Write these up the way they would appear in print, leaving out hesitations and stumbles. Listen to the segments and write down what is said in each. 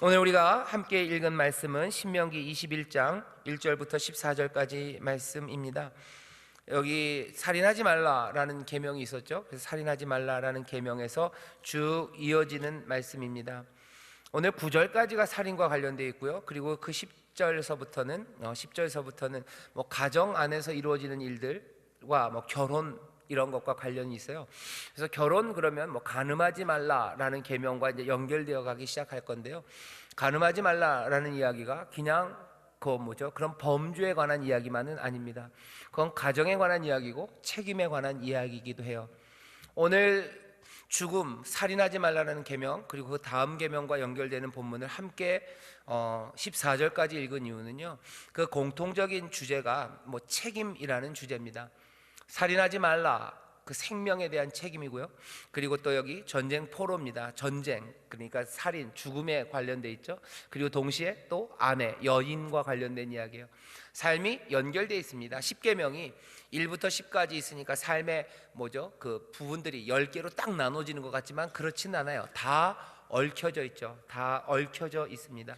오늘 우리가 함께 읽은 말씀은 신명기 21장 1절부터 14절까지 말씀입니다. 여기 살인하지 말라라는 계명이 있었죠. 그래서 살인하지 말라라는 계명에서 쭉 이어지는 말씀입니다. 오늘 9절까지가 살인과 관련되어 있고요. 그리고 그 10절서부터는 뭐 가정 안에서 이루어지는 일들과 뭐 결혼 이런 것과 관련이 있어요. 그래서 결혼 그러면 뭐 간음하지 말라라는 계명과 이제 연결되어 가기 시작할 건데요. 간음하지 말라라는 이야기가 그냥 그런 범죄에 관한 이야기만은 아닙니다. 그건 가정에 관한 이야기고 책임에 관한 이야기이기도 해요. 오늘 죽음, 살인하지 말라는 계명, 그리고 그 다음 계명과 연결되는 본문을 함께 14절까지 읽은 이유는요, 그 공통적인 주제가 뭐 책임이라는 주제입니다. 살인하지 말라, 그 생명에 대한 책임이고요. 그리고 또 여기 전쟁 포로입니다. 전쟁, 그러니까 살인, 죽음에 관련돼 있죠. 그리고 동시에 또 아내, 여인과 관련된 이야기예요. 삶이 연결되어 있습니다. 10계명이 1부터 10까지 있으니까 삶의 그 부분들이 10개로 딱 나눠지는 것 같지만 그렇지는 않아요. 다 얽혀져 있죠. 다 얽혀져 있습니다.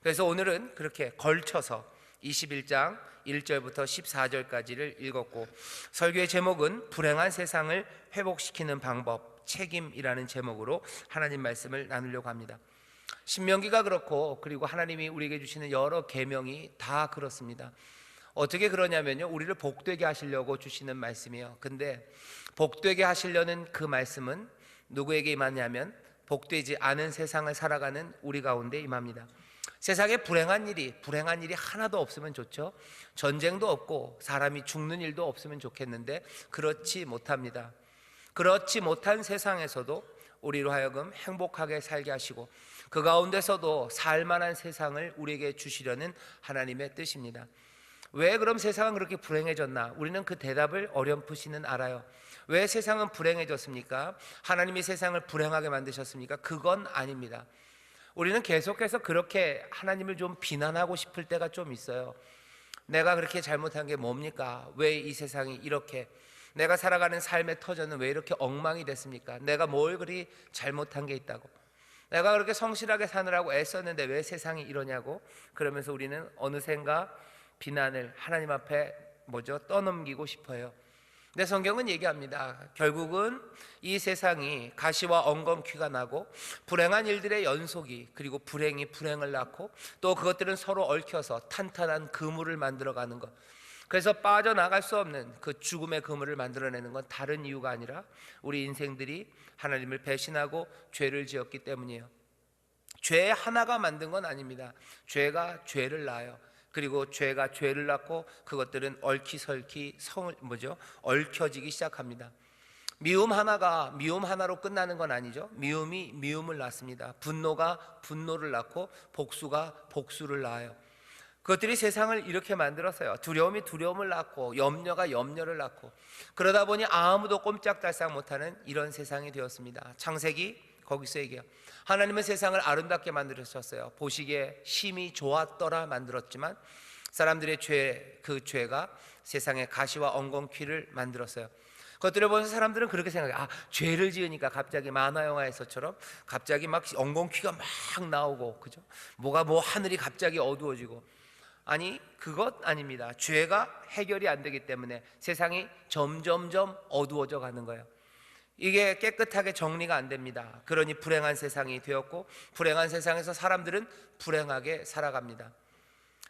그래서 오늘은 그렇게 걸쳐서 21장 1절부터 14절까지를 읽었고, 설교의 제목은 불행한 세상을 회복시키는 방법, 책임이라는 제목으로 하나님 말씀을 나누려고 합니다. 신명기가 그렇고, 그리고 하나님이 우리에게 주시는 여러 계명이 다 그렇습니다. 어떻게 그러냐면요, 우리를 복되게 하시려고 주시는 말씀이에요. 근데 복되게 하시려는 그 말씀은 누구에게 임하냐면 복되지 않은 세상을 살아가는 우리 가운데 임합니다. 세상에 불행한 일이 하나도 없으면 좋죠. 전쟁도 없고 사람이 죽는 일도 없으면 좋겠는데 그렇지 못합니다. 그렇지 못한 세상에서도 우리로 하여금 행복하게 살게 하시고 그 가운데서도 살만한 세상을 우리에게 주시려는 하나님의 뜻입니다. 왜 그럼 세상은 그렇게 불행해졌나? 우리는 그 대답을 어렴풋이는 알아요. 왜 세상은 불행해졌습니까? 하나님이 세상을 불행하게 만드셨습니까? 그건 아닙니다. 우리는 계속해서 그렇게 하나님을 좀 비난하고 싶을 때가 좀 있어요. 내가 그렇게 잘못한 게 뭡니까? 왜 이 세상이 이렇게, 내가 살아가는 삶의 터전은 왜 이렇게 엉망이 됐습니까? 내가 뭘 그리 잘못한 게 있다고, 내가 그렇게 성실하게 사느라고 애썼는데 왜 세상이 이러냐고. 그러면서 우리는 어느샌가 비난을 하나님 앞에 떠넘기고 싶어요. 근데 성경은 얘기합니다. 결국은 이 세상이 가시와 엉겅퀴가 나고 불행한 일들의 연속이, 그리고 불행이 불행을 낳고 또 그것들은 서로 얽혀서 탄탄한 그물을 만들어가는 것, 그래서 빠져나갈 수 없는 그 죽음의 그물을 만들어내는 건 다른 이유가 아니라 우리 인생들이 하나님을 배신하고 죄를 지었기 때문이에요. 죄 하나가 만든 건 아닙니다. 죄가 죄를 낳아요. 그리고 죄가 죄를 낳고 그것들은 얽히설키 얽혀지기 시작합니다. 미움 하나가 미움 하나로 끝나는 건 아니죠. 미움이 미움을 낳습니다. 분노가 분노를 낳고 복수가 복수를 낳아요. 그것들이 세상을 이렇게 만들었어요. 두려움이 두려움을 낳고 염려가 염려를 낳고, 그러다 보니 아무도 꼼짝달싹 못하는 이런 세상이 되었습니다. 창세기 거기서 얘기해요. 하나님은 세상을 아름답게 만드셨어요. 보시기에 심히 좋았더라 만들었지만 사람들의 그 죄가 세상에 가시와 엉겅퀴를 만들었어요. 그것들을 보면서 사람들은 그렇게 생각해요. 죄를 지으니까 갑자기 만화 영화에서처럼 갑자기 막 엉겅퀴가 막 나오고, 그죠? 하늘이 갑자기 어두워지고. 아니, 그것 아닙니다. 죄가 해결이 안 되기 때문에 세상이 점점점 어두워져 가는 거예요. 이게 깨끗하게 정리가 안 됩니다. 그러니 불행한 세상이 되었고, 불행한 세상에서 사람들은 불행하게 살아갑니다.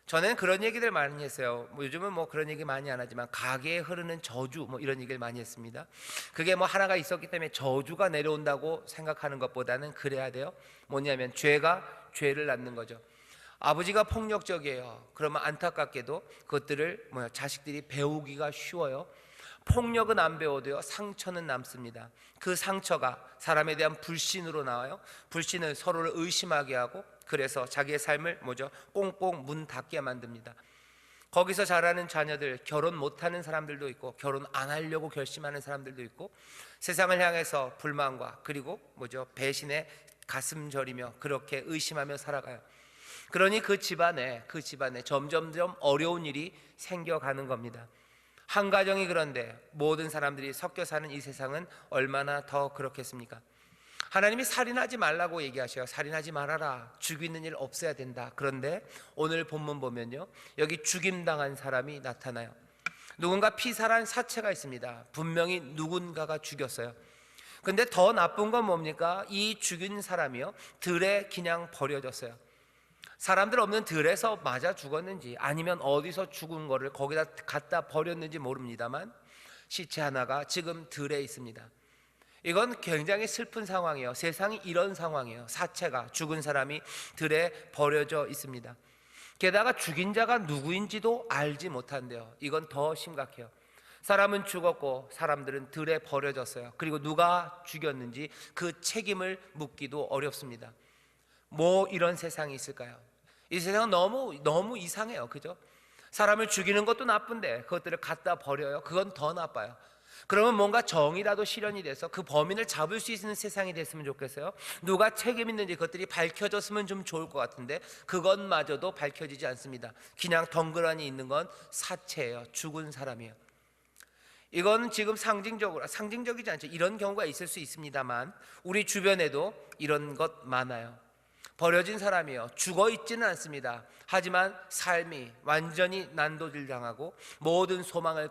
저는 그런 얘기들 많이 했어요. 요즘은 그런 얘기 많이 안 하지만 가게에 흐르는 저주 이런 얘기를 많이 했습니다. 그게 하나가 있었기 때문에 저주가 내려온다고 생각하는 것보다는 그래야 돼요. 뭐냐면 죄가 죄를 낳는 거죠. 아버지가 폭력적이에요. 그러면 안타깝게도 그것들을 자식들이 배우기가 쉬워요. 폭력은 안 배워도요, 상처는 남습니다. 그 상처가 사람에 대한 불신으로 나와요. 불신은 서로를 의심하게 하고, 그래서 자기의 삶을 꽁꽁 문 닫게 만듭니다. 거기서 자라는 자녀들, 결혼 못하는 사람들도 있고 결혼 안 하려고 결심하는 사람들도 있고, 세상을 향해서 불만과 그리고 배신에 가슴 저리며 그렇게 의심하며 살아가요. 그러니 그 집안에 점점점 어려운 일이 생겨가는 겁니다. 한 가정이 그런데 모든 사람들이 섞여 사는 이 세상은 얼마나 더 그렇겠습니까? 하나님이 살인하지 말라고 얘기하셔요. 살인하지 말아라. 죽이는 일 없어야 된다. 그런데 오늘 본문 보면요, 여기 죽임당한 사람이 나타나요. 누군가 피살한 사체가 있습니다. 분명히 누군가가 죽였어요. 근데 더 나쁜 건 뭡니까? 이 죽인 사람이요, 들에 그냥 버려졌어요. 사람들 없는 들에서 맞아 죽었는지 아니면 어디서 죽은 거를 거기다 갖다 버렸는지 모릅니다만 시체 하나가 지금 들에 있습니다. 이건 굉장히 슬픈 상황이에요. 세상이 이런 상황이에요. 사체가, 죽은 사람이 들에 버려져 있습니다. 게다가 죽인 자가 누구인지도 알지 못한대요. 이건 더 심각해요. 사람은 죽었고 사람들은 들에 버려졌어요. 그리고 누가 죽였는지 그 책임을 묻기도 어렵습니다. 뭐 이런 세상이 있을까요? 이 세상은 너무 이상해요. 그죠? 사람을 죽이는 것도 나쁜데 그것들을 갖다 버려요. 그건 더 나빠요. 그러면 뭔가 정의라도 실현이 돼서 그 범인을 잡을 수 있는 세상이 됐으면 좋겠어요. 누가 책임 있는지 그것들이 밝혀졌으면 좀 좋을 것 같은데 그것마저도 밝혀지지 않습니다. 그냥 덩그러니 있는 건 사체예요. 죽은 사람이에요. 이건 지금 상징적이지 않죠. 이런 경우가 있을 수 있습니다만 우리 주변에도 이런 것 많아요. 버려진 사람이요, 죽어 있지는 않습니다. 하지만 삶이 완전히 난도질당하고 모든 소망을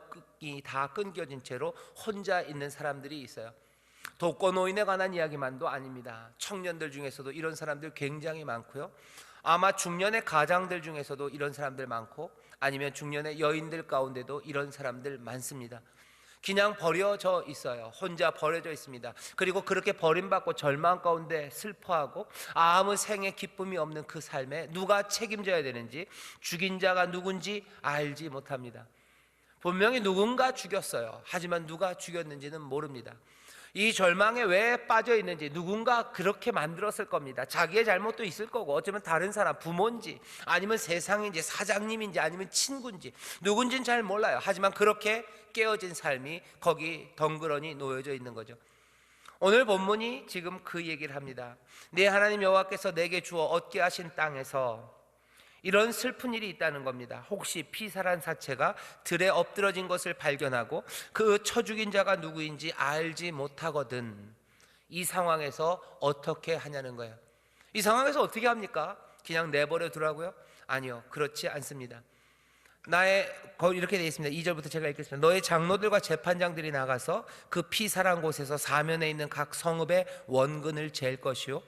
다 끊겨진 채로 혼자 있는 사람들이 있어요. 독거노인에 관한 이야기만도 아닙니다. 청년들 중에서도 이런 사람들 굉장히 많고요. 아마 중년의 가장들 중에서도 이런 사람들 많고, 아니면 중년의 여인들 가운데도 이런 사람들 많습니다. 그냥 버려져 있어요. 혼자 버려져 있습니다. 그리고 그렇게 버림받고 절망 가운데 슬퍼하고 아무 생의 기쁨이 없는 그 삶에 누가 책임져야 되는지, 죽인 자가 누군지 알지 못합니다. 분명히 누군가 죽였어요. 하지만 누가 죽였는지는 모릅니다. 이 절망에 왜 빠져 있는지 누군가 그렇게 만들었을 겁니다. 자기의 잘못도 있을 거고, 어쩌면 다른 사람, 부모인지 아니면 세상인지 사장님인지 아니면 친구인지 누군지는 잘 몰라요. 하지만 그렇게 깨어진 삶이 거기 덩그러니 놓여져 있는 거죠. 오늘 본문이 지금 그 얘기를 합니다. 내 하나님 여호와께서 내게 주어 얻게 하신 땅에서 이런 슬픈 일이 있다는 겁니다. 혹시 피살한 사체가 들에 엎드러진 것을 발견하고 그 쳐 죽인 자가 누구인지 알지 못하거든. 이 상황에서 어떻게 하냐는 거예요. 이 상황에서 어떻게 합니까? 그냥 내버려 두라고요? 아니요, 그렇지 않습니다. 이렇게 되어 있습니다. 2절부터 제가 읽겠습니다. 너의 장로들과 재판장들이 나가서 그 피살한 곳에서 사면에 있는 각 성읍의 원근을 잴 것이요,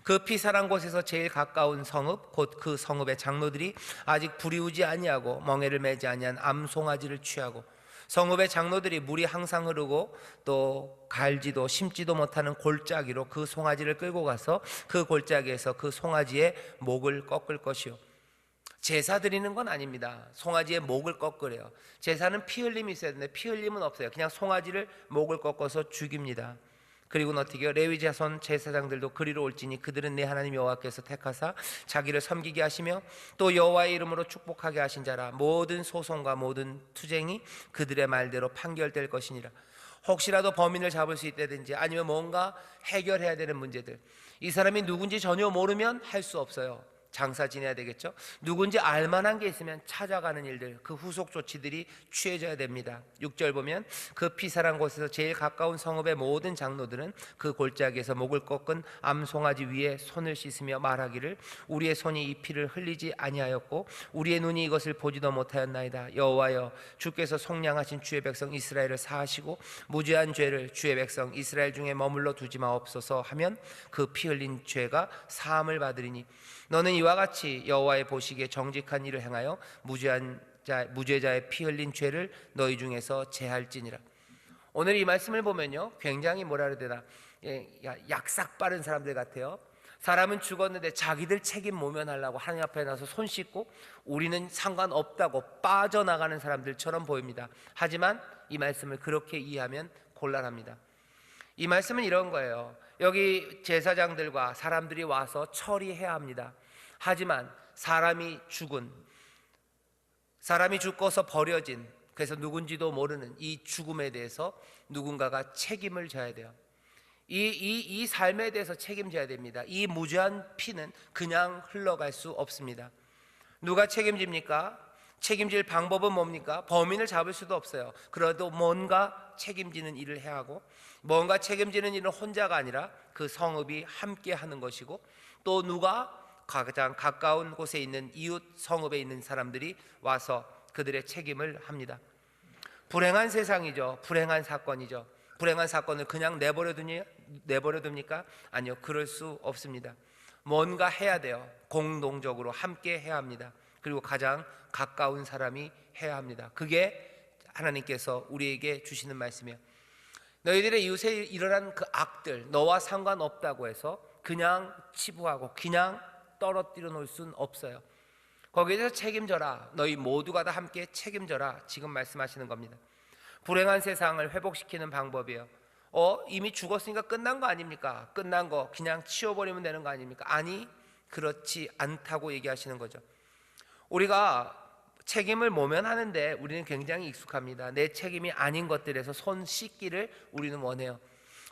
그 피살한 곳에서 제일 가까운 성읍 곧 그 성읍의 장로들이 아직 부리우지 아니하고 멍에를 매지 아니한 암송아지를 취하고, 성읍의 장로들이 물이 항상 흐르고 또 갈지도 심지도 못하는 골짜기로 그 송아지를 끌고 가서 그 골짜기에서 그 송아지의 목을 꺾을 것이요. 제사 드리는 건 아닙니다. 송아지의 목을 꺾으래요. 제사는 피 흘림이 있어야 되는데 피 흘림은 없어요. 그냥 송아지를 목을 꺾어서 죽입니다. 그리고는 어떻게 해요? 레위 자손 제사장들도 그리로 올지니 그들은 내 하나님 여호와께서 택하사 자기를 섬기게 하시며 또 여호와의 이름으로 축복하게 하신 자라. 모든 소송과 모든 투쟁이 그들의 말대로 판결될 것이니라. 혹시라도 범인을 잡을 수 있다든지 아니면 뭔가 해결해야 되는 문제들, 이 사람이 누군지 전혀 모르면 할 수 없어요. 장사 지내야 되겠죠. 누군지 알만한 게 있으면 찾아가는 일들, 그 후속 조치들이 취해져야 됩니다. 6절 보면 그 피살한 곳에서 제일 가까운 성읍의 모든 장로들은 그 골짜기에서 목을 꺾은 암송아지 위에 손을 씻으며 말하기를 우리의 손이 이 피를 흘리지 아니하였고 우리의 눈이 이것을 보지도 못하였나이다. 여호와여, 주께서 속량하신 주의 백성 이스라엘을 사하시고 무죄한 죄를 주의 백성 이스라엘 중에 머물러 두지 마옵소서 하면 그 피 흘린 죄가 사함을 받으리니 너는 이와 같이 여호와의 보시기에 정직한 일을 행하여 무죄자의 피 흘린 죄를 너희 중에서 제할지니라. 오늘 이 말씀을 보면요, 굉장히 뭐라 그래야 되나, 약삭 빠른 사람들 같아요. 사람은 죽었는데 자기들 책임 모면하려고 하나님 앞에 나서 손 씻고 우리는 상관없다고 빠져나가는 사람들처럼 보입니다. 하지만 이 말씀을 그렇게 이해하면 곤란합니다. 이 말씀은 이런 거예요. 여기 제사장들과 사람들이 와서 처리해야 합니다. 하지만 사람이 죽어서 버려진, 그래서 누군지도 모르는 이 죽음에 대해서 누군가가 책임을 져야 돼요. 이 삶에 대해서 책임져야 됩니다. 이 무죄한 피는 그냥 흘러갈 수 없습니다. 누가 책임집니까? 책임질 방법은 뭡니까? 범인을 잡을 수도 없어요. 그래도 뭔가 책임지는 일을 해야 하고, 뭔가 책임지는 일은 혼자가 아니라 그 성읍이 함께 하는 것이고, 또 누가 가장 가까운 곳에 있는 이웃 성읍에 있는 사람들이 와서 그들의 책임을 합니다. 불행한 세상이죠. 불행한 사건이죠. 불행한 사건을 그냥 내버려둡니까? 아니요, 그럴 수 없습니다. 뭔가 해야 돼요. 공동적으로 함께 해야 합니다. 그리고 가장 가까운 사람이 해야 합니다. 그게 하나님께서 우리에게 주시는 말씀이에요. 너희들의 이웃에 일어난 그 악들, 너와 상관없다고 해서 그냥 치부하고 그냥 떨어뜨려 놓을 수는 없어요. 거기에 대해서 책임져라. 너희 모두가 다 함께 책임져라. 지금 말씀하시는 겁니다. 불행한 세상을 회복시키는 방법이에요. 이미 죽었으니까 끝난 거 아닙니까? 끝난 거 그냥 치워버리면 되는 거 아닙니까? 아니, 그렇지 않다고 얘기하시는 거죠. 우리가 책임을 모면하는데 우리는 굉장히 익숙합니다. 내 책임이 아닌 것들에서 손 씻기를 우리는 원해요.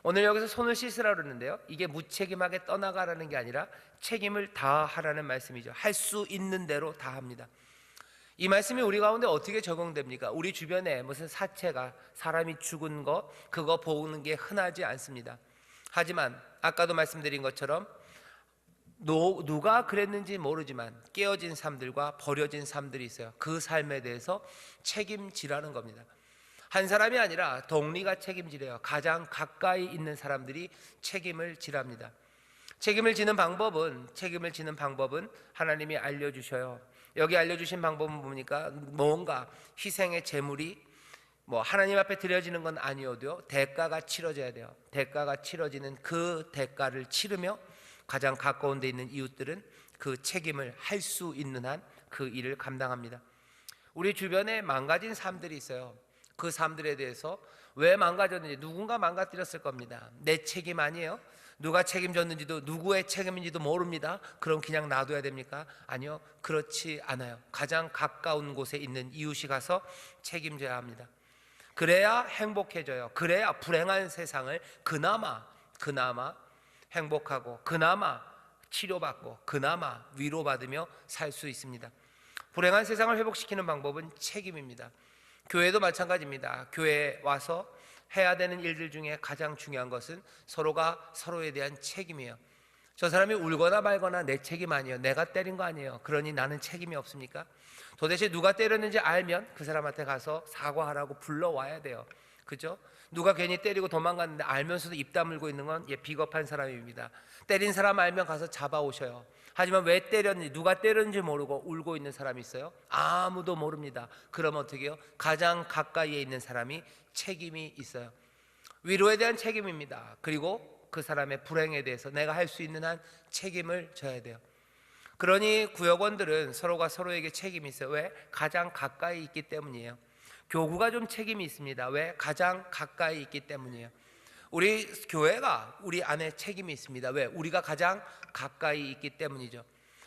오늘 여기서 손을 씻으라 그러는데요, 이게 무책임하게 떠나가라는 게 아니라 책임을 다하라는 말씀이죠. 할 수 있는 대로 다 합니다. 이 말씀이 우리 가운데 어떻게 적용됩니까? 우리 주변에 무슨 사체가, 사람이 죽은 거, 그거 보는 게 흔하지 않습니다. 하지만 아까도 말씀드린 것처럼 누가 그랬는지 모르지만 깨어진 삶들과 버려진 삶들이 있어요. 그 삶에 대해서 책임지라는 겁니다. 한 사람이 아니라 동리가 책임지래요. 가장 가까이 있는 사람들이 책임을 지랍니다. 책임을 지는 방법은 하나님이 알려주셔요. 여기 알려주신 방법은 뭡니까? 뭔가 희생의 제물이 하나님 앞에 드려지는 건 아니어도요, 대가가 치러져야 돼요. 대가가 치러지는 그 대가를 치르며 가장 가까운 데 있는 이웃들은 그 책임을 할 수 있는 한 그 일을 감당합니다. 우리 주변에 망가진 삶들이 있어요. 그 삶들에 대해서 왜 망가졌는지 누군가 망가뜨렸을 겁니다. 내 책임 아니에요? 누가 책임졌는지도, 누구의 책임인지도 모릅니다. 그럼 그냥 놔둬야 됩니까? 아니요, 그렇지 않아요. 가장 가까운 곳에 있는 이웃이 가서 책임져야 합니다. 그래야 행복해져요. 그래야 불행한 세상을 그나마 행복하고 그나마 치료받고 그나마 위로받으며 살 수 있습니다. 불행한 세상을 회복시키는 방법은 책임입니다. 교회도 마찬가지입니다. 교회에 와서 해야 되는 일들 중에 가장 중요한 것은 서로가 서로에 대한 책임이에요. 저 사람이 울거나 말거나 내 책임 아니에요. 내가 때린 거 아니에요. 그러니 나는 책임이 없습니까? 도대체 누가 때렸는지 알면 그 사람한테 가서 사과하라고 불러와야 돼요. 그죠? 누가 괜히 때리고 도망갔는데 알면서도 입 다물고 있는 건 비겁한 사람입니다. 때린 사람 알면 가서 잡아오셔요. 하지만 왜 때렸는지, 누가 때렸는지 모르고 울고 있는 사람이 있어요? 아무도 모릅니다. 그럼 어떻게 해요? 가장 가까이에 있는 사람이 책임이 있어요. 위로에 대한 책임입니다. 그리고 그 사람의 불행에 대해서 내가 할 수 있는 한 책임을 져야 돼요. 그러니 구역원들은 서로가 서로에게 책임이 있어요. 왜? 가장 가까이 있기 때문이에요. 교구가 좀 책임이 있습니다. 왜? 가장 가까이 있기 때문이에요. 우리 교회가 우리 안에 책임이 있습니다. 왜? 우리가 가장 가까이 있기 때문이죠.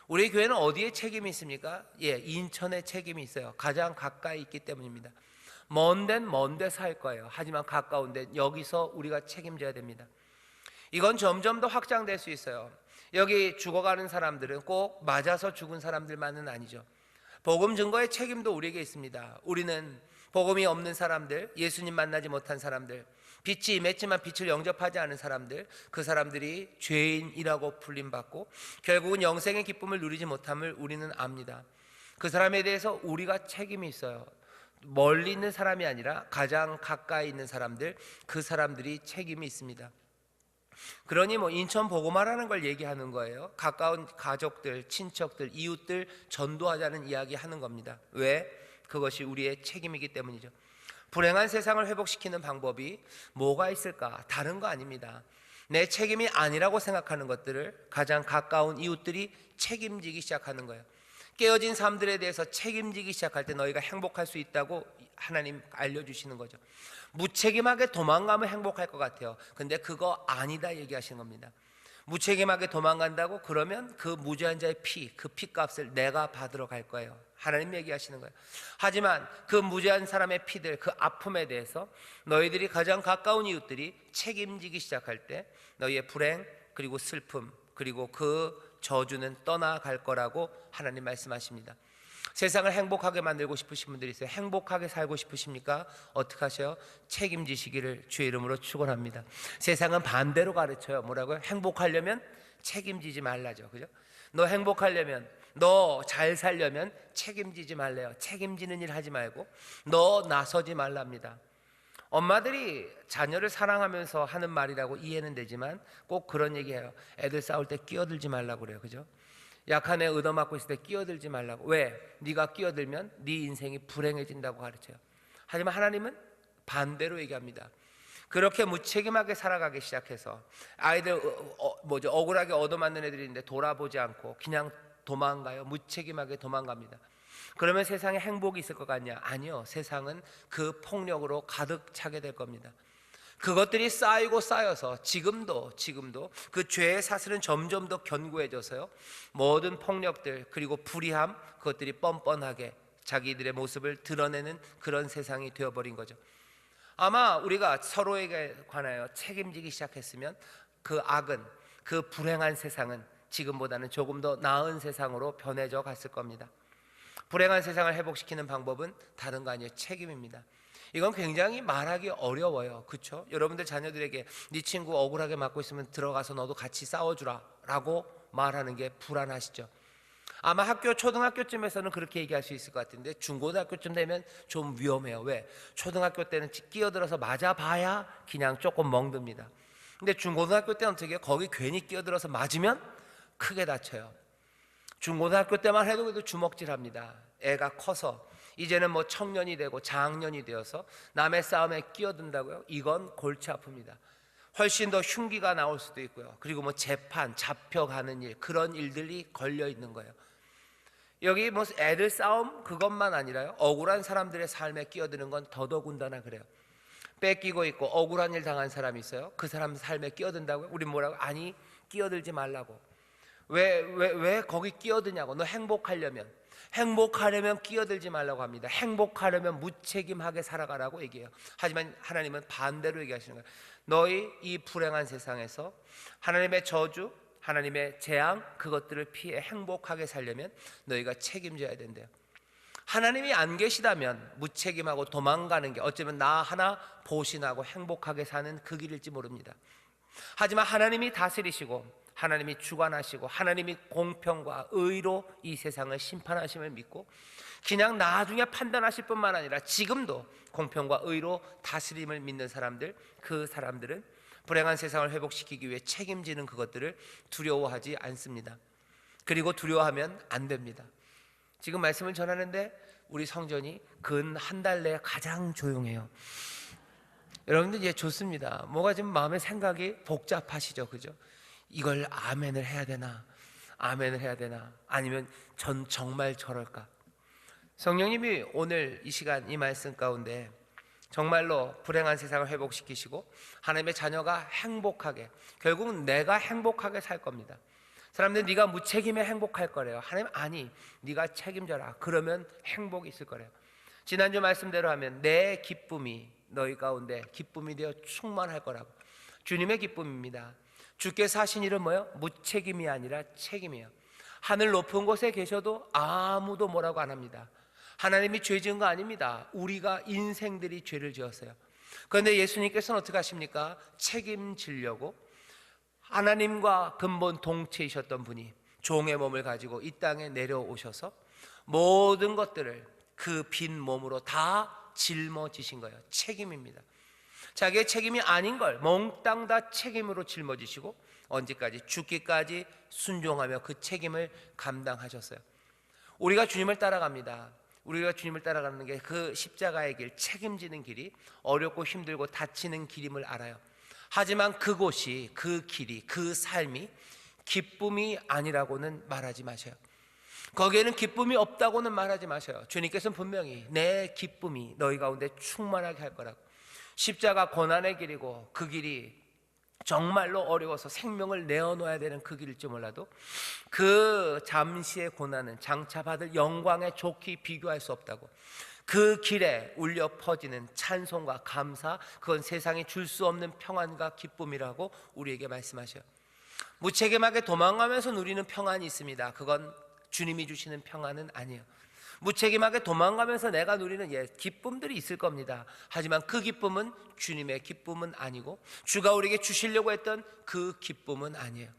우리 교회는 어디에 책임이 있습니까? 인천에 책임이 있어요. 가장 가까이 있기 때문입니다. 먼 데는 먼 데서 할 거예요. 하지만 가까운 데 여기서 우리가 책임져야 됩니다. 이건 점점 더 확장될 수 있어요. 여기 죽어가는 사람들은 꼭 맞아서 죽은 사람들만은 아니죠. 복음 증거의 책임도 우리에게 있습니다. 우리는 복음이 없는 사람들, 예수님 만나지 못한 사람들, 빛이 임했지만 빛을 영접하지 않은 사람들, 그 사람들이 죄인이라고 불림받고 결국은 영생의 기쁨을 누리지 못함을 우리는 압니다. 그 사람에 대해서 우리가 책임이 있어요. 멀리 있는 사람이 아니라 가장 가까이 있는 사람들, 그 사람들이 책임이 있습니다. 그러니 인천 복음화라는 걸 얘기하는 거예요. 가까운 가족들, 친척들, 이웃들 전도하자는 이야기 하는 겁니다. 왜? 그것이 우리의 책임이기 때문이죠. 불행한 세상을 회복시키는 방법이 뭐가 있을까? 다른 거 아닙니다. 내 책임이 아니라고 생각하는 것들을 가장 가까운 이웃들이 책임지기 시작하는 거예요. 깨어진 삶들에 대해서 책임지기 시작할 때 너희가 행복할 수 있다고 하나님 알려주시는 거죠. 무책임하게 도망가면 행복할 것 같아요. 근데 그거 아니다 얘기하시는 겁니다. 무책임하게 도망간다고 그러면 그 무죄한 자의 그 피값을 내가 받으러 갈 거예요. 하나님 얘기하시는 거예요. 하지만 그 무죄한 사람의 피들, 그 아픔에 대해서 너희들이 가장 가까운 이웃들이 책임지기 시작할 때 너희의 불행 그리고 슬픔 그리고 그 저주는 떠나갈 거라고 하나님 말씀하십니다. 세상을 행복하게 만들고 싶으신 분들이 있어요. 행복하게 살고 싶으십니까? 어떻게 하셔요? 책임지시기를 주의 이름으로 축원합니다. 세상은 반대로 가르쳐요. 뭐라고요? 행복하려면 책임지지 말라죠. 그죠? 너 행복하려면, 너 잘 살려면 책임지지 말래요. 책임지는 일 하지 말고 너 나서지 말랍니다. 엄마들이 자녀를 사랑하면서 하는 말이라고 이해는 되지만 꼭 그런 얘기해요. 애들 싸울 때 끼어들지 말라고 그래요. 그죠? 약한 애 얻어맞고 있을 때 끼어들지 말라고. 왜? 네가 끼어들면 네 인생이 불행해진다고 가르쳐요. 하지만 하나님은 반대로 얘기합니다. 그렇게 무책임하게 살아가기 시작해서 아이들 억울하게 얻어맞는 애들이 있는데 돌아보지 않고 그냥 도망가요. 무책임하게 도망갑니다. 그러면 세상에 행복이 있을 것 같냐? 아니요. 세상은 그 폭력으로 가득 차게 될 겁니다. 그것들이 쌓이고 쌓여서 지금도 그 죄의 사슬은 점점 더 견고해져서요, 모든 폭력들 그리고 불의함, 그것들이 뻔뻔하게 자기들의 모습을 드러내는 그런 세상이 되어버린 거죠. 아마 우리가 서로에게 관하여 책임지기 시작했으면 그 악은, 그 불행한 세상은 지금보다는 조금 더 나은 세상으로 변해져 갔을 겁니다. 불행한 세상을 회복시키는 방법은 다른 거 아니에요. 책임입니다. 이건 굉장히 말하기 어려워요. 그렇죠? 여러분들 자녀들에게 네 친구 억울하게 맞고 있으면 들어가서 너도 같이 싸워주라 라고 말하는 게 불안하시죠? 아마 초등학교쯤에서는 그렇게 얘기할 수 있을 것 같은데 중고등학교쯤 되면 좀 위험해요. 왜? 초등학교 때는 끼어들어서 맞아봐야 그냥 조금 멍듭니다. 근데 중고등학교 때는 어떻게 해요? 거기 괜히 끼어들어서 맞으면 크게 다쳐요. 중고등학교 때만 해도 그래도 주먹질합니다. 애가 커서 이제는 뭐 청년이 되고 장년이 되어서 남의 싸움에 끼어든다고요? 이건 골치 아픕니다. 훨씬 더 흉기가 나올 수도 있고요. 그리고 뭐 재판, 잡혀가는 일, 그런 일들이 걸려 있는 거예요. 여기 뭐 애들 싸움 그것만 아니라요, 억울한 사람들의 삶에 끼어드는 건 더더군다나 그래요. 뺏기고 있고 억울한 일 당한 사람이 있어요. 그 사람 삶에 끼어든다고요? 우리 뭐라고? 아니, 끼어들지 말라고. 왜 거기 끼어드냐고. 너 행복하려면 끼어들지 말라고 합니다. 행복하려면 무책임하게 살아가라고 얘기해요. 하지만 하나님은 반대로 얘기하시는 거예요. 너희 이 불행한 세상에서 하나님의 저주, 하나님의 재앙, 그것들을 피해 행복하게 살려면 너희가 책임져야 된대요. 하나님이 안 계시다면 무책임하고 도망가는 게 어쩌면 나 하나 보신하고 행복하게 사는 그 길일지 모릅니다. 하지만 하나님이 다스리시고 하나님이 주관하시고 하나님이 공평과 의로 이 세상을 심판하심을 믿고 그냥 나중에 판단하실 뿐만 아니라 지금도 공평과 의로 다스림을 믿는 사람들, 그 사람들은 불행한 세상을 회복시키기 위해 책임지는 그것들을 두려워하지 않습니다. 그리고 두려워하면 안 됩니다. 지금 말씀을 전하는데 우리 성전이 근 한 달 내에 가장 조용해요. 여러분들 이제 좋습니다. 뭐가 지금 마음의 생각이 복잡하시죠, 그죠? 이걸 아멘을 해야 되나, 아멘을 해야 되나, 아니면 전 정말 저럴까? 성령님이 오늘 이 시간 이 말씀 가운데 정말로 불행한 세상을 회복시키시고 하나님의 자녀가 행복하게, 결국은 내가 행복하게 살 겁니다. 사람들은 네가 무책임해 행복할 거래요. 하나님 아니, 네가 책임져라. 그러면 행복이 있을 거래요. 지난주 말씀대로 하면 내 기쁨이 너희 가운데 기쁨이 되어 충만할 거라고. 주님의 기쁨입니다. 주께서 하신 일은 뭐예요? 무책임이 아니라 책임이에요. 하늘 높은 곳에 계셔도 아무도 뭐라고 안 합니다. 하나님이 죄 지은 거 아닙니다. 우리가 인생들이 죄를 지었어요. 그런데 예수님께서는 어떻게 하십니까? 책임지려고 하나님과 근본 동체이셨던 분이 종의 몸을 가지고 이 땅에 내려오셔서 모든 것들을 그 빈 몸으로 다 짊어지신 거예요. 책임입니다. 자기의 책임이 아닌 걸 몽땅 다 책임으로 짊어지시고 언제까지? 죽기까지 순종하며 그 책임을 감당하셨어요. 우리가 주님을 따라갑니다. 우리가 주님을 따라가는 게 그 십자가의 길, 책임지는 길이 어렵고 힘들고 다치는 길임을 알아요. 하지만 그곳이, 그 길이, 그 삶이 기쁨이 아니라고는 말하지 마세요. 거기에는 기쁨이 없다고는 말하지 마세요. 주님께서는 분명히 내 기쁨이 너희 가운데 충만하게 할 거라고. 십자가 고난의 길이고 그 길이 정말로 어려워서 생명을 내어놓아야 되는 그 길일지 몰라도 그 잠시의 고난은 장차 받을 영광에 좋게 비교할 수 없다고. 그 길에 울려 퍼지는 찬송과 감사, 그건 세상이 줄 수 없는 평안과 기쁨이라고 우리에게 말씀하셔요. 무책임하게 도망가면서 누리는 평안이 있습니다. 그건 주님이 주시는 평안은 아니에요. 무책임하게 도망가면서 내가 누리는 기쁨들이 있을 겁니다. 하지만 그 기쁨은 주님의 기쁨은 아니고 주가 우리에게 주시려고 했던 그 기쁨은 아니에요.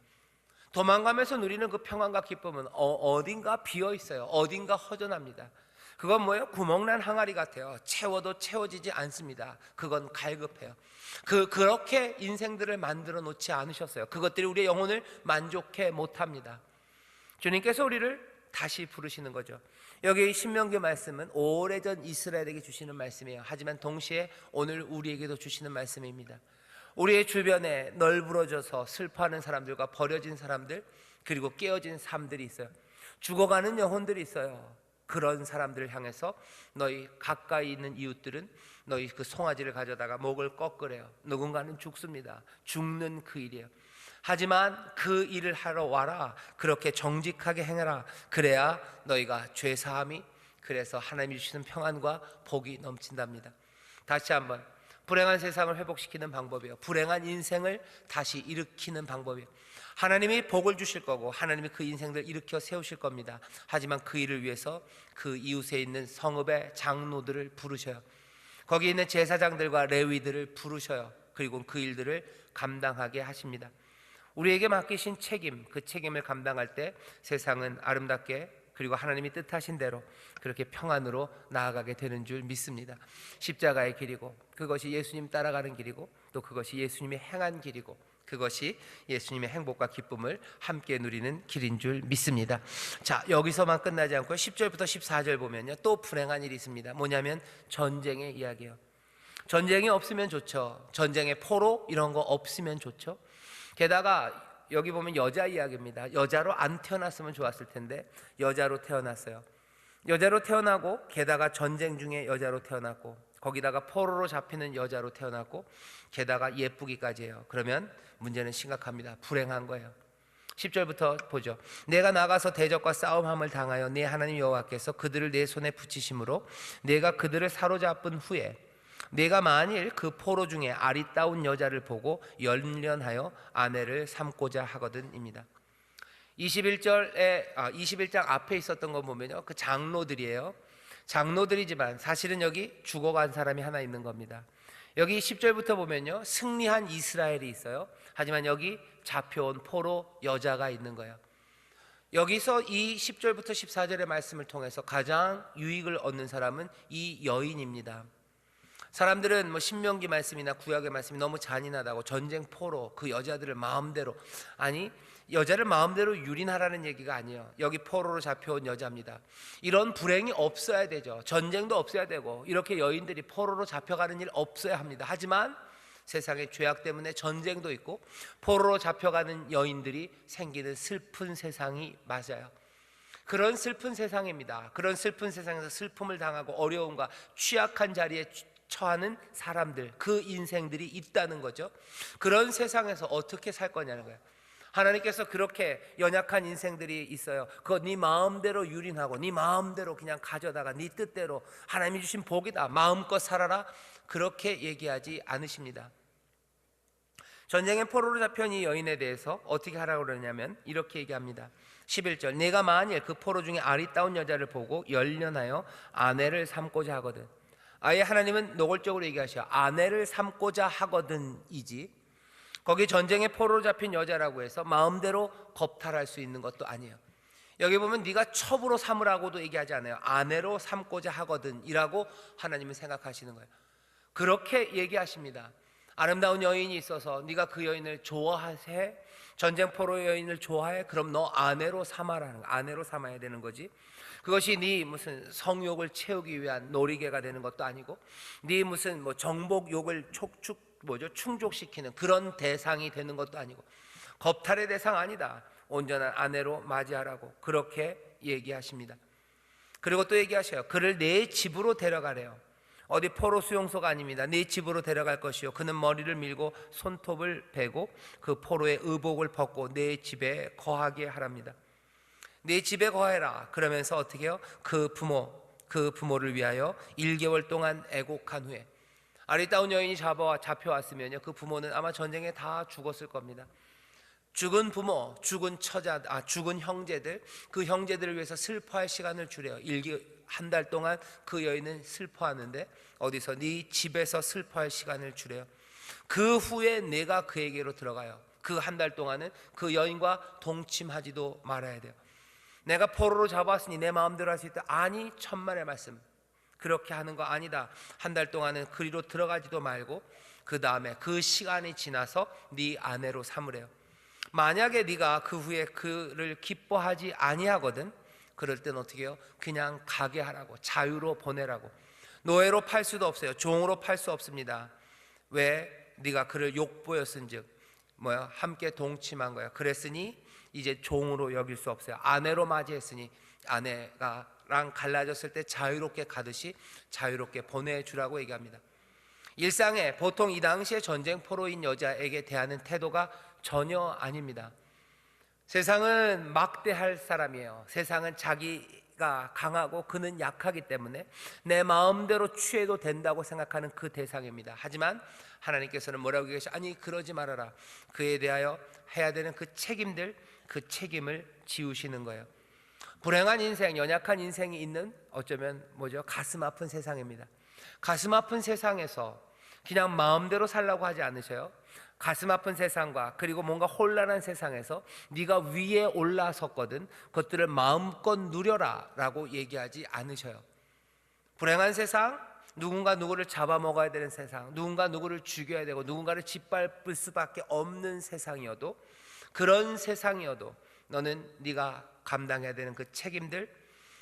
도망가면서 누리는 그 평안과 기쁨은 어딘가 비어 있어요. 어딘가 허전합니다. 그건 뭐예요? 구멍난 항아리 같아요. 채워도 채워지지 않습니다. 그건 갈급해요. 그렇게 인생들을 만들어 놓지 않으셨어요. 그것들이 우리의 영혼을 만족해 못합니다. 주님께서 우리를 다시 부르시는 거죠. 여기 신명기 말씀은 오래전 이스라엘에게 주시는 말씀이에요. 하지만 동시에 오늘 우리에게도 주시는 말씀입니다. 우리의 주변에 널브러져서 슬퍼하는 사람들과 버려진 사람들, 그리고 깨어진 삶들이 있어요. 죽어가는 영혼들이 있어요. 그런 사람들을 향해서 너희 가까이 있는 이웃들은 너희 그 송아지를 가져다가 목을 꺾으래요. 누군가는 죽습니다. 죽는 그 일이에요. 하지만 그 일을 하러 와라. 그렇게 정직하게 행해라. 그래야 너희가 죄사함이, 그래서 하나님이 주시는 평안과 복이 넘친답니다. 다시 한번, 불행한 세상을 회복시키는 방법이에요. 불행한 인생을 다시 일으키는 방법이에요. 하나님이 복을 주실 거고 하나님이 그 인생들 일으켜 세우실 겁니다. 하지만 그 일을 위해서 그 이웃에 있는 성읍의 장로들을 부르셔요. 거기 있는 제사장들과 레위들을 부르셔요. 그리고 그 일들을 감당하게 하십니다. 우리에게 맡기신 책임, 그 책임을 감당할 때 세상은 아름답게, 그리고 하나님이 뜻하신 대로 그렇게 평안으로 나아가게 되는 줄 믿습니다. 십자가의 길이고, 그것이 예수님 따라가는 길이고, 또 그것이 예수님이 행한 길이고, 그것이 예수님의 행복과 기쁨을 함께 누리는 길인 줄 믿습니다. 자, 여기서만 끝나지 않고 10절부터 14절 보면요, 또 불행한 일이 있습니다. 뭐냐면 전쟁의 이야기예요. 전쟁이 없으면 좋죠. 전쟁의 포로 이런 거 없으면 좋죠. 게다가 여기 보면 여자 이야기입니다. 여자로 안 태어났으면 좋았을 텐데 여자로 태어났어요. 여자로 태어나고, 게다가 전쟁 중에 여자로 태어났고, 거기다가 포로로 잡히는 여자로 태어났고, 게다가 예쁘기까지 해요. 그러면 문제는 심각합니다. 불행한 거예요. 10절부터 보죠. 내가 나가서 대적과 싸움함을 당하여 내 하나님 여호와께서 그들을 내 손에 붙이심으로 내가 그들을 사로잡은 후에 내가 만일 그 포로 중에 아리따운 여자를 보고 연련하여 아내를 삼고자 하거든입니다. 21장 앞에 있었던 거 보면요, 그 장로들이에요. 장로들이지만 사실은 여기 죽어간 사람이 하나 있는 겁니다. 여기 10절부터 보면요, 승리한 이스라엘이 있어요. 하지만 여기 잡혀온 포로 여자가 있는 거예요. 여기서 이 10절부터 14절의 말씀을 통해서 가장 유익을 얻는 사람은 이 여인입니다. 사람들은 신명기 말씀이나 구약의 말씀이 너무 잔인하다고 전쟁 포로 그 여자들을 마음대로, 아니, 여자를 마음대로 유린하라는 얘기가 아니에요. 여기 포로로 잡혀온 여자입니다. 이런 불행이 없어야 되죠. 전쟁도 없어야 되고 이렇게 여인들이 포로로 잡혀가는 일 없어야 합니다. 하지만 세상의 죄악 때문에 전쟁도 있고 포로로 잡혀가는 여인들이 생기는 슬픈 세상이 맞아요. 그런 슬픈 세상입니다. 그런 슬픈 세상에서 슬픔을 당하고 어려움과 취약한 자리에 처하는 사람들, 그 인생들이 있다는 거죠. 그런 세상에서 어떻게 살 거냐는 거예요. 하나님께서 그렇게 연약한 인생들이 있어요. 그거 네 마음대로 유린하고 네 마음대로 그냥 가져다가 네 뜻대로 하나님이 주신 복이다, 마음껏 살아라, 그렇게 얘기하지 않으십니다. 전쟁의 포로로 잡혀온 이 여인에 대해서 어떻게 하라고 그러냐면 이렇게 얘기합니다. 11절, 내가 만일 그 포로 중에 아리따운 여자를 보고 연련하여 아내를 삼고자 하거든. 아예 하나님은 노골적으로 얘기하셔. 아내를 삼고자 하거든이지, 거기 전쟁의 포로로 잡힌 여자라고 해서 마음대로 겁탈할 수 있는 것도 아니에요. 여기 보면 네가 첩으로 삼으라고도 얘기하지 않아요. 아내로 삼고자 하거든이라고 하나님은 생각하시는 거예요. 그렇게 얘기하십니다. 아름다운 여인이 있어서 네가 그 여인을 좋아해, 전쟁 포로 여인을 좋아해, 그럼 너 아내로 삼아라는, 아내로 삼아야 되는 거지. 그것이 네 무슨 성욕을 채우기 위한 놀이개가 되는 것도 아니고, 네 무슨 정복욕을 충족시키는 그런 대상이 되는 것도 아니고, 겁탈의 대상 아니다. 온전한 아내로 맞이하라고 그렇게 얘기하십니다. 그리고 또 얘기하셔요. 그를 내 집으로 데려가래요. 어디 포로 수용소가 아닙니다. 네 집으로 데려갈 것이요, 그는 머리를 밀고 손톱을 베고 그 포로의 의복을 벗고 내 집에 거하게 하랍니다. 내 집에 거해라. 그러면서 어떻게 해요? 그 부모를 위하여 1개월 동안 애곡한 후에, 아리따운 여인이 잡혀왔으면요, 그 부모는 아마 전쟁에 다 죽었을 겁니다. 죽은 부모, 죽은 형제들, 그 형제들을 위해서 슬퍼할 시간을 주래요. 한 달 동안 그 여인은 슬퍼하는데 어디서 네 집에서 슬퍼할 시간을 주래요. 그 후에 내가 그에게로 들어가요. 그 한 달 동안은 그 여인과 동침하지도 말아야 돼요. 내가 포로로 잡았으니 내 마음대로 할 수 있다. 아니, 천만의 말씀, 그렇게 하는 거 아니다. 한 달 동안은 그리로 들어가지도 말고 그 다음에 그 시간이 지나서 네 아내로 삼으래요. 만약에 네가 그 후에 그를 기뻐하지 아니하거든, 그럴 땐 어떻게 해요? 그냥 가게 하라고, 자유로 보내라고. 노예로 팔 수도 없어요. 종으로 팔 수 없습니다. 왜? 네가 그를 욕보였은즉 함께 동침한 거야. 그랬으니 이제 종으로 여길 수 없어요. 아내로 맞이했으니 아내가랑 갈라졌을 때 자유롭게 가듯이 자유롭게 보내주라고 얘기합니다. 일상에 보통 이 당시에 전쟁 포로인 여자에게 대하는 태도가 전혀 아닙니다. 세상은 막대할 사람이에요. 세상은 자기가 강하고 그는 약하기 때문에 내 마음대로 취해도 된다고 생각하는 그 대상입니다. 하지만 하나님께서는 뭐라고 얘기하시죠? 아니, 그러지 말아라. 그에 대하여 해야 되는 그 책임을 지우시는 거예요. 불행한 인생, 연약한 인생이 있는 어쩌면 가슴 아픈 세상입니다. 가슴 아픈 세상에서 그냥 마음대로 살라고 하지 않으셔요. 가슴 아픈 세상과 그리고 뭔가 혼란한 세상에서 네가 위에 올라섰거든 그것들을 마음껏 누려라 라고 얘기하지 않으셔요. 불행한 세상, 누군가 누구를 잡아먹어야 되는 세상, 누군가 누구를 죽여야 되고 누군가를 짓밟을 수밖에 없는 세상이어도, 그런 세상이어도 너는 네가 감당해야 되는 그 책임들,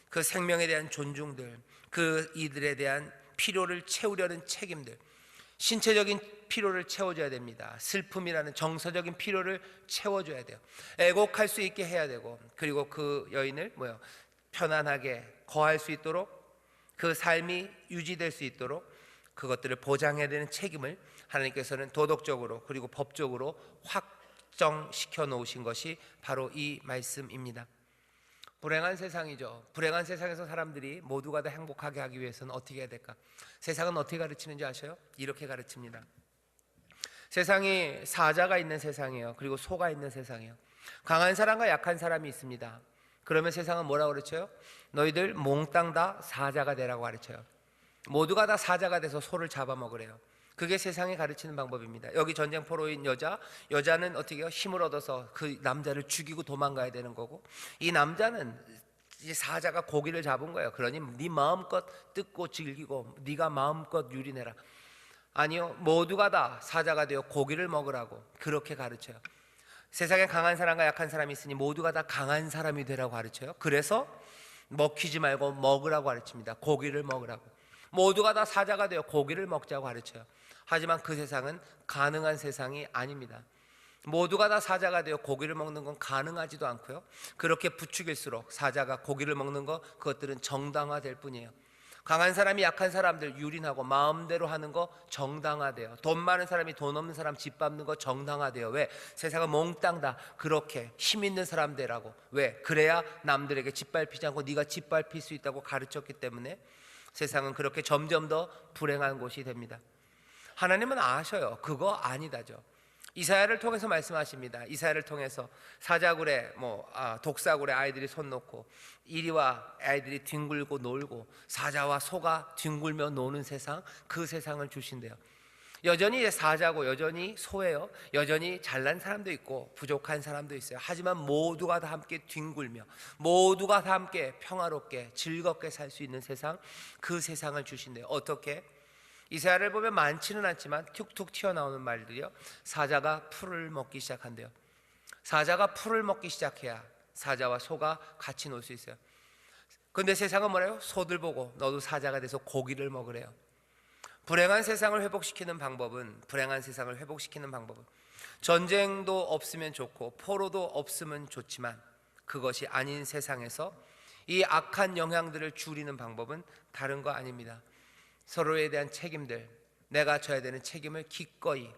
그 생명에 대한 존중들, 그 이들에 대한 필요를 채우려는 책임들, 신체적인 필요를 채워줘야 됩니다. 슬픔이라는 정서적인 필요를 채워줘야 돼요. 애곡할 수 있게 해야 되고, 그리고 그 여인을 편안하게 거할 수 있도록, 그 삶이 유지될 수 있도록 그것들을 보장해야 되는 책임을 하나님께서는 도덕적으로 그리고 법적으로 확정시켜 놓으신 것이 바로 이 말씀입니다. 불행한 세상이죠. 불행한 세상에서 사람들이 모두가 다 행복하게 하기 위해서는 어떻게 해야 될까? 세상은 어떻게 가르치는지 아셔요? 이렇게 가르칩니다. 세상이 사자가 있는 세상이에요. 그리고 소가 있는 세상이에요. 강한 사람과 약한 사람이 있습니다. 그러면 세상은 뭐라고 가르쳐요? 너희들 몽땅 다 사자가 되라고 가르쳐요. 모두가 다 사자가 돼서 소를 잡아먹으래요. 그게 세상이 가르치는 방법입니다. 여기 전쟁 포로인 여자는 어떻게 해요? 힘을 얻어서 그 남자를 죽이고 도망가야 되는 거고, 이 남자는 이제 사자가 고기를 잡은 거예요. 그러니 네 마음껏 뜯고 즐기고 네가 마음껏 유린해라. 아니요, 모두가 다 사자가 되어 고기를 먹으라고 그렇게 가르쳐요. 세상에 강한 사람과 약한 사람이 있으니 모두가 다 강한 사람이 되라고 가르쳐요. 그래서 먹히지 말고 먹으라고 가르칩니다. 고기를 먹으라고. 모두가 다 사자가 되어 고기를 먹자고 가르쳐요. 하지만 그 세상은 가능한 세상이 아닙니다. 모두가 다 사자가 되어 고기를 먹는 건 가능하지도 않고요. 그렇게 부추길수록 사자가 고기를 먹는 거, 그것들은 정당화될 뿐이에요. 강한 사람이 약한 사람들 유린하고 마음대로 하는 거 정당화돼요. 돈 많은 사람이 돈 없는 사람 짓밟는 거 정당화돼요. 왜? 세상은 몽땅 다 그렇게 힘 있는 사람 되라고. 왜? 그래야 남들에게 짓밟히지 않고 네가 짓밟힐 수 있다고 가르쳤기 때문에 세상은 그렇게 점점 더 불행한 곳이 됩니다. 하나님은 아셔요. 그거 아니다죠. 이사야를 통해서 말씀하십니다. 이사야를 통해서 사자굴에 독사굴에 아이들이 손 놓고 이리와 아이들이 뒹굴고 놀고 사자와 소가 뒹굴며 노는 세상, 그 세상을 주신대요. 여전히 사자고 여전히 소예요. 여전히 잘난 사람도 있고 부족한 사람도 있어요. 하지만 모두가 다 함께 뒹굴며 모두가 다 함께 평화롭게 즐겁게 살 수 있는 세상, 그 세상을 주신대요. 어떻게? 이사야를 보면 많지는 않지만 툭툭 튀어나오는 말들이요, 사자가 풀을 먹기 시작한대요. 사자가 풀을 먹기 시작해야 사자와 소가 같이 놀 수 있어요. 근데 세상은 뭐래요? 소들 보고 너도 사자가 돼서 고기를 먹으래요. 불행한 세상을 회복시키는 방법은 전쟁도 없으면 좋고 포로도 없으면 좋지만 그것이 아닌 세상에서 이 악한 영향들을 줄이는 방법은 다른 거 아닙니다. 서로에 대한 책임들, 내가 져야 되는 책임을 기꺼이,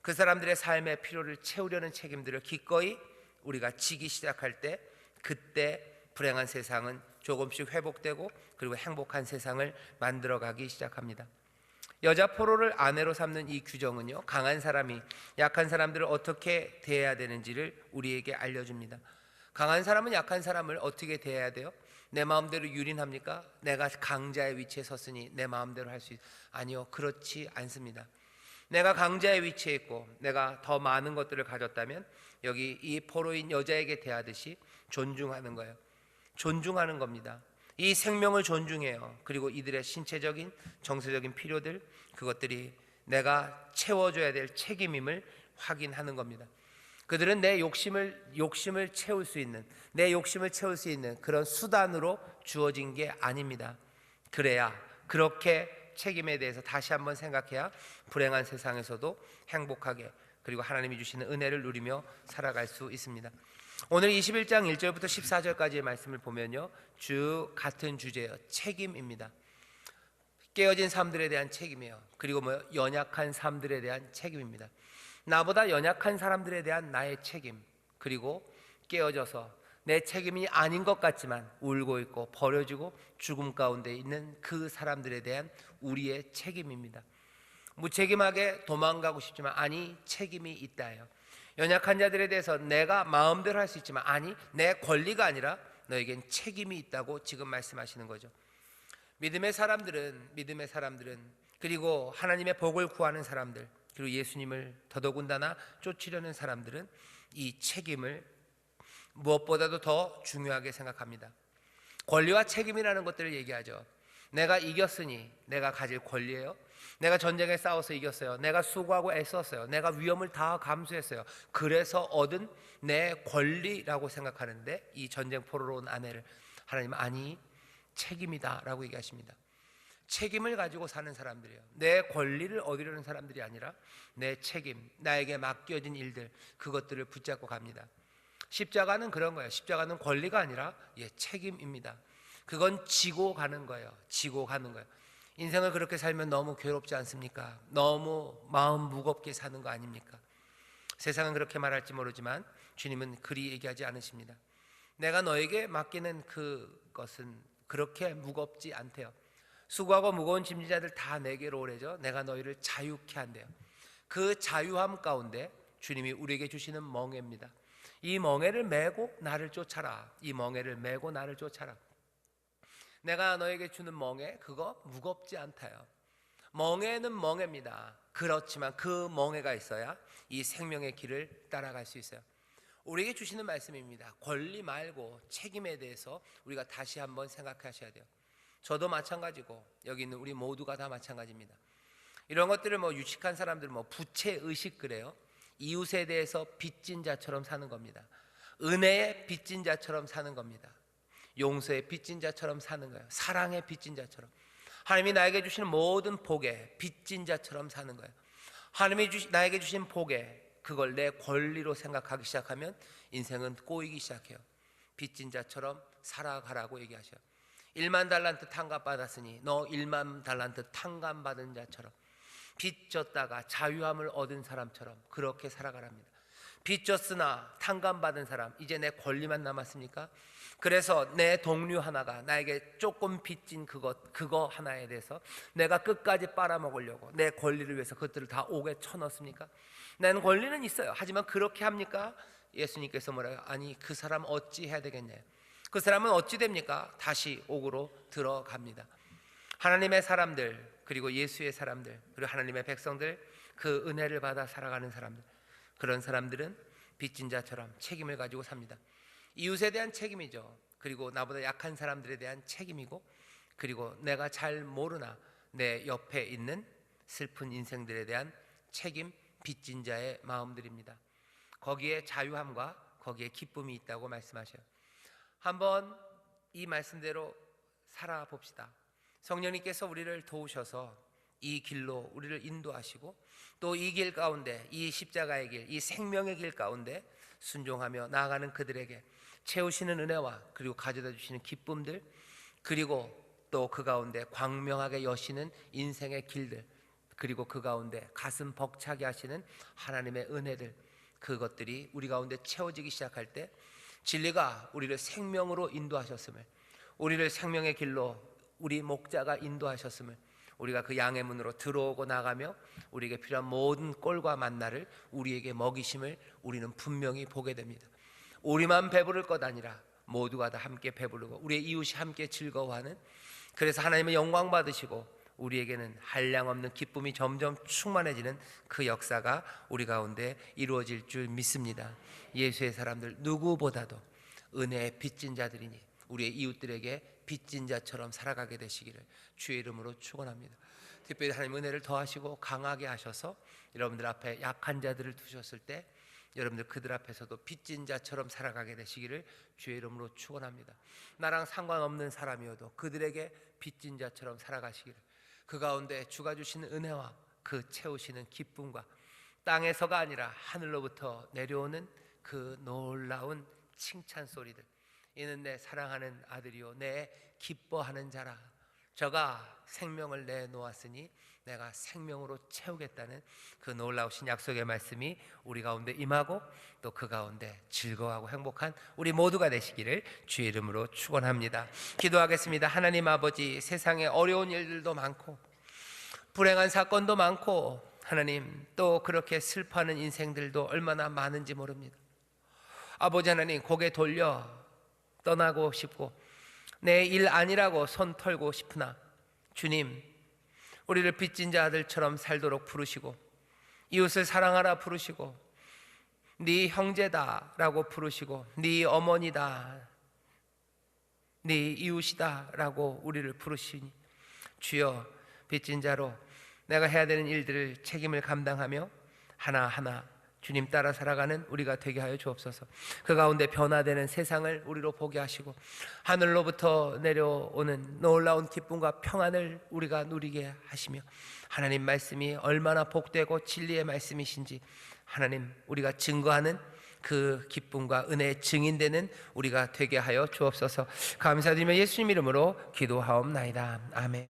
그 사람들의 삶의 필요를 채우려는 책임들을 기꺼이 우리가 지기 시작할 때, 그때 불행한 세상은 조금씩 회복되고 그리고 행복한 세상을 만들어가기 시작합니다. 여자 포로를 아내로 삼는 이 규정은요, 강한 사람이 약한 사람들을 어떻게 대해야 되는지를 우리에게 알려줍니다. 강한 사람은 약한 사람을 어떻게 대해야 돼요? 내 마음대로 유린합니까? 내가 강자의 위치에 섰으니 내 마음대로 할 수 아니요, 그렇지 않습니다. 내가 강자의 위치에 있고 내가 더 많은 것들을 가졌다면 여기 이 포로인 여자에게 대하듯이 존중하는 거예요. 존중하는 겁니다. 이 생명을 존중해요. 그리고 이들의 신체적인 정서적인 필요들, 그것들이 내가 채워줘야 될 책임임을 확인하는 겁니다. 그들은 내 욕심을 채울 수 있는, 내 욕심을 채울 수 있는 그런 수단으로 주어진 게 아닙니다. 그래야, 그렇게 책임에 대해서 다시 한번 생각해야 불행한 세상에서도 행복하게, 그리고 하나님이 주시는 은혜를 누리며 살아갈 수 있습니다. 오늘 21장 1절부터 14절까지의 말씀을 보면요, 같은 주제예요. 책임입니다. 깨어진 삶들에 대한 책임이에요. 그리고 연약한 삶들에 대한 책임입니다. 나보다 연약한 사람들에 대한 나의 책임, 그리고 깨어져서 내 책임이 아닌 것 같지만 울고 있고 버려지고 죽음 가운데 있는 그 사람들에 대한 우리의 책임입니다. 무책임하게 도망가고 싶지만 아니, 책임이 있다예요. 연약한 자들에 대해서 내가 마음대로 할 수 있지만 아니, 내 권리가 아니라 너에겐 책임이 있다고 지금 말씀하시는 거죠. 믿음의 사람들은 그리고 하나님의 복을 구하는 사람들, 그리고 예수님을 더더군다나 쫓으려는 사람들은 이 책임을 무엇보다도 더 중요하게 생각합니다. 권리와 책임이라는 것들을 얘기하죠. 내가 이겼으니 내가 가질 권리예요. 내가 전쟁에 싸워서 이겼어요. 내가 수고하고 애썼어요. 내가 위험을 다 감수했어요. 그래서 얻은 내 권리라고 생각하는데, 이 전쟁 포로로 온 아내를 하나님은 아니, 책임이다 라고 얘기하십니다. 책임을 가지고 사는 사람들이에요. 내 권리를 얻으려는 사람들이 아니라 내 책임, 나에게 맡겨진 일들, 그것들을 붙잡고 갑니다. 십자가는 그런 거예요. 십자가는 권리가 아니라 책임입니다. 그건 지고 가는 거예요. 지고 가는 거예요. 인생을 그렇게 살면 너무 괴롭지 않습니까? 너무 마음 무겁게 사는 거 아닙니까? 세상은 그렇게 말할지 모르지만 주님은 그리 얘기하지 않으십니다. 내가 너에게 맡기는 그것은 그렇게 무겁지 않대요. 수고하고 무거운 짐진 자들 다 내게로 오래죠. 내가 너희를 자유케 한대요. 그 자유함 가운데 주님이 우리에게 주시는 멍에입니다. 이 멍에를 메고 나를 쫓아라. 이 멍에를 메고 나를 쫓아라. 내가 너에게 주는 멍에, 그거 무겁지 않다요. 멍에는 멍에입니다. 그렇지만 그 멍에가 있어야 이 생명의 길을 따라갈 수 있어요. 우리에게 주시는 말씀입니다. 권리 말고 책임에 대해서 우리가 다시 한번 생각하셔야 돼요. 저도 마찬가지고 여기 있는 우리 모두가 다 마찬가지입니다. 이런 것들을 유식한 사람들 부채의식 그래요. 이웃에 대해서 빚진 자처럼 사는 겁니다. 은혜의 빚진 자처럼 사는 겁니다. 용서의 빚진 자처럼 사는 거예요. 사랑의 빚진 자처럼. 하나님이 나에게 주시는 모든 복에 빚진 자처럼 사는 거예요. 하나님이 나에게 주신 복에 그걸 내 권리로 생각하기 시작하면 인생은 꼬이기 시작해요. 빚진 자처럼 살아가라고 얘기하셔요. 1만 달란트 탕감받았으니 너 1만 달란트 탕감받은 자처럼, 빚 졌다가 자유함을 얻은 사람처럼 그렇게 살아가랍니다. 빚 졌으나 탕감받은 사람, 이제 내 권리만 남았습니까? 그래서 내 동료 하나가 나에게 조금 빚진 그거 하나에 대해서 내가 끝까지 빨아먹으려고 내 권리를 위해서 그것들을 다 옥에 쳐넣습니까? 나는 권리는 있어요. 하지만 그렇게 합니까? 예수님께서 뭐라고요? 아니, 그 사람 어찌 해야 되겠냐요. 그 사람은 어찌 됩니까? 다시 옥으로 들어갑니다. 하나님의 사람들, 그리고 예수의 사람들, 그리고 하나님의 백성들, 그 은혜를 받아 살아가는 사람들, 그런 사람들은 빚진 자처럼 책임을 가지고 삽니다. 이웃에 대한 책임이죠. 그리고 나보다 약한 사람들에 대한 책임이고, 그리고 내가 잘 모르나 내 옆에 있는 슬픈 인생들에 대한 책임, 빚진 자의 마음들입니다. 거기에 자유함과 거기에 기쁨이 있다고 말씀하셔요. 한번 이 말씀대로 살아봅시다. 성령님께서 우리를 도우셔서 이 길로 우리를 인도하시고, 또 이 길 가운데, 이 십자가의 길, 이 생명의 길 가운데 순종하며 나아가는 그들에게 채우시는 은혜와 그리고 가져다 주시는 기쁨들, 그리고 또 그 가운데 광명하게 여시는 인생의 길들, 그리고 그 가운데 가슴 벅차게 하시는 하나님의 은혜들, 그것들이 우리 가운데 채워지기 시작할 때 진리가 우리를 생명으로 인도하셨음을, 우리를 생명의 길로 우리 목자가 인도하셨음을, 우리가 그 양의 문으로 들어오고 나가며 우리에게 필요한 모든 꼴과 만나를 우리에게 먹이심을 우리는 분명히 보게 됩니다. 우리만 배부를 것 아니라 모두가 다 함께 배부르고 우리의 이웃이 함께 즐거워하는, 그래서 하나님의 영광 받으시고 우리에게는 한량없는 기쁨이 점점 충만해지는 그 역사가 우리 가운데 이루어질 줄 믿습니다. 예수의 사람들 누구보다도 은혜의 빚진 자들이니 우리의 이웃들에게 빚진 자처럼 살아가게 되시기를 주의 이름으로 축원합니다. 특별히 하나님 은혜를 더하시고 강하게 하셔서 여러분들 앞에 약한 자들을 두셨을 때 여러분들 그들 앞에서도 빚진 자처럼 살아가게 되시기를 주의 이름으로 축원합니다. 나랑 상관없는 사람이어도 그들에게 빚진 자처럼 살아가시기를, 그 가운데 주가 주시는 은혜와 그 채우시는 기쁨과 땅에서가 아니라 하늘로부터 내려오는 그 놀라운 칭찬 소리들, 이는 내 사랑하는 아들이요 내 기뻐하는 자라, 저가 생명을 내놓았으니 내가 생명으로 채우겠다는 그 놀라우신 약속의 말씀이 우리 가운데 임하고 또 그 가운데 즐거워하고 행복한 우리 모두가 되시기를 주의 이름으로 축원합니다. 기도하겠습니다. 하나님 아버지, 세상에 어려운 일들도 많고 불행한 사건도 많고 하나님 또 그렇게 슬퍼하는 인생들도 얼마나 많은지 모릅니다. 아버지 하나님, 고개 돌려 떠나고 싶고 내 일 아니라고 손 털고 싶으나 주님, 우리를 빚진 자들처럼 살도록 부르시고 이웃을 사랑하라 부르시고 네 형제다라고 부르시고 네 어머니다, 네 이웃이다라고 우리를 부르시니 주여, 빚진 자로 내가 해야 되는 일들을 책임을 감당하며 하나하나 주님 따라 살아가는 우리가 되게 하여 주옵소서. 그 가운데 변화되는 세상을 우리로 보게 하시고 하늘로부터 내려오는 놀라운 기쁨과 평안을 우리가 누리게 하시며 하나님 말씀이 얼마나 복되고 진리의 말씀이신지 하나님 우리가 증거하는 그 기쁨과 은혜의 증인되는 우리가 되게 하여 주옵소서. 감사드리며 예수님 이름으로 기도하옵나이다. 아멘.